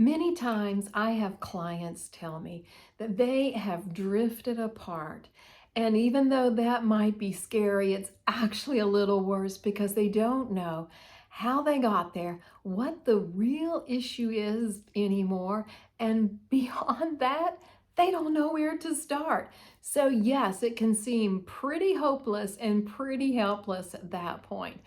Many times I have clients tell me that they have drifted apart. And even though that might be scary, it's actually a little worse because they don't know how they got there, what the real issue is anymore. And beyond that, they don't know where to start. So, yes, it can seem pretty hopeless and pretty helpless at that point.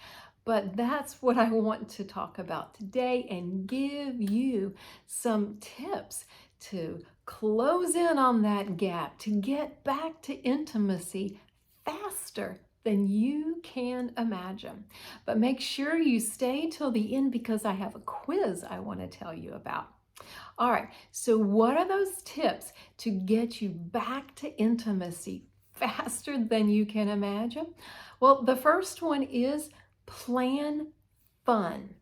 But that's what I want to talk about today and give you some tips to close in on that gap, to get back to intimacy faster than you can imagine. But make sure you stay till the end because I have a quiz I want to tell you about. All right, so what are those tips to get you back to intimacy faster than you can imagine? Well, the first one is plan fun.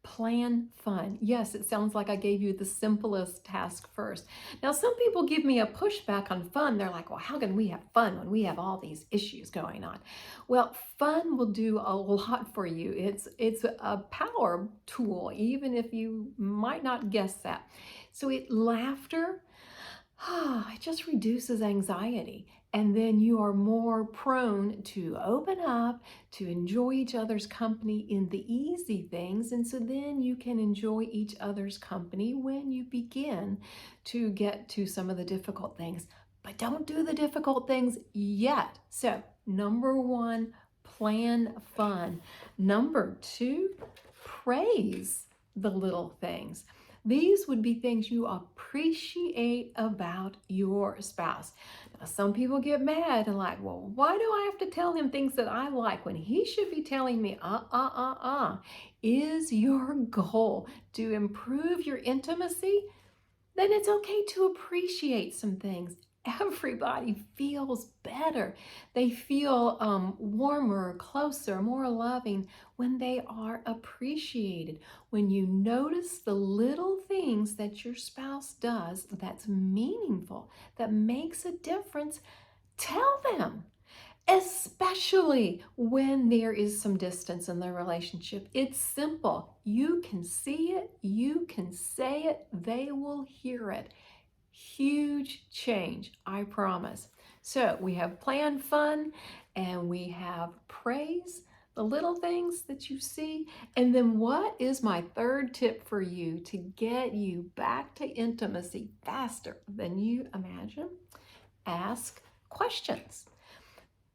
Plan fun. Yes, it sounds like I gave you the simplest task first. Now, some people give me a pushback on fun. They're like, well, how can we have fun when we have all these issues going on? Well, fun will do a lot for you. It's a power tool, even if you might not guess that. So laughter, it just reduces anxiety. And then you are more prone to open up, to enjoy each other's company in the easy things. And so then you can enjoy each other's company when you begin to get to some of the difficult things. But don't do the difficult things yet. So, number one, plan fun. Number two, praise the little things. These would be things you appreciate about your spouse. Now, some people get mad and like, well, why do I have to tell him things that I like when he should be telling me, Is your goal to improve your intimacy? Then it's okay to appreciate some things. Everybody feels better. They feel warmer, closer, more loving when they are appreciated. When you notice the little things that your spouse does that's meaningful, that makes a difference, tell them. Especially when there is some distance in the relationship. It's simple. You can see it, you can say it, they will hear it. Huge change, I promise. So we have plan fun and we have praise, the little things that you see. And then what is my third tip for you to get you back to intimacy faster than you imagine? Ask questions.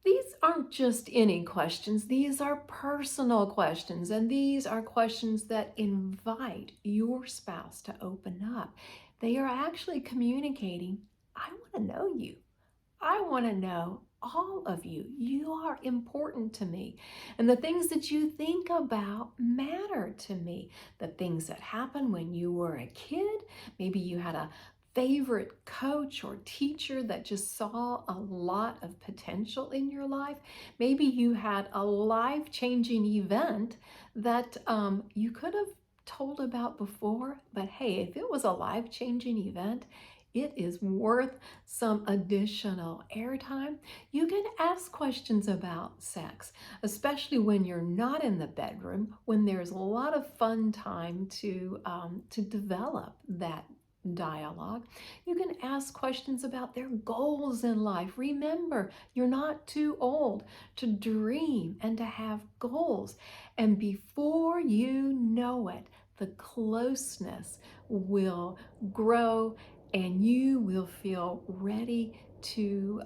These aren't just any questions, these are personal questions, and these are questions that invite your spouse to open up. They are actually communicating, I want to know you. I want to know all of you. You are important to me. And the things that you think about matter to me. The things that happened when you were a kid, maybe you had a favorite coach or teacher that just saw a lot of potential in your life. Maybe you had a life-changing event that you could have told about before, but hey, if it was a life-changing event, it is worth some additional airtime. You can ask questions about sex, especially when you're not in the bedroom, when there's a lot of fun time to develop that dialogue. You can ask questions about their goals in life. Remember, you're not too old to dream and to have goals. And before you know it, the closeness will grow and you will feel ready to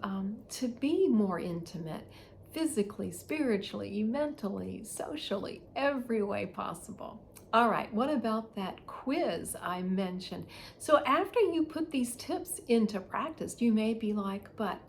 be more intimate physically, spiritually, mentally, socially, every way possible. All right, what about that quiz I mentioned? So after you put these tips into practice, you may be like, but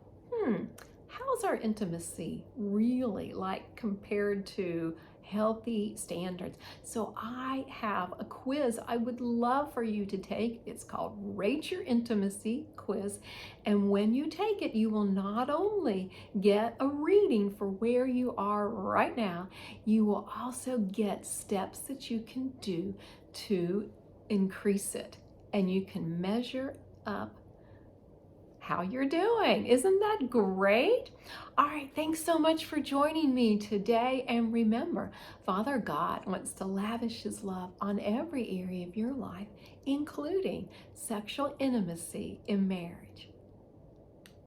how's our intimacy really like compared to healthy standards? So I have a quiz I would love for you to take. It's called Rate Your Intimacy Quiz. And when you take it, you will not only get a reading for where you are right now, you will also get steps that you can do to increase it. And you can measure up how you're doing. Isn't that great? All right, thanks so much for joining me today. And remember, Father God wants to lavish his love on every area of your life, including sexual intimacy in marriage.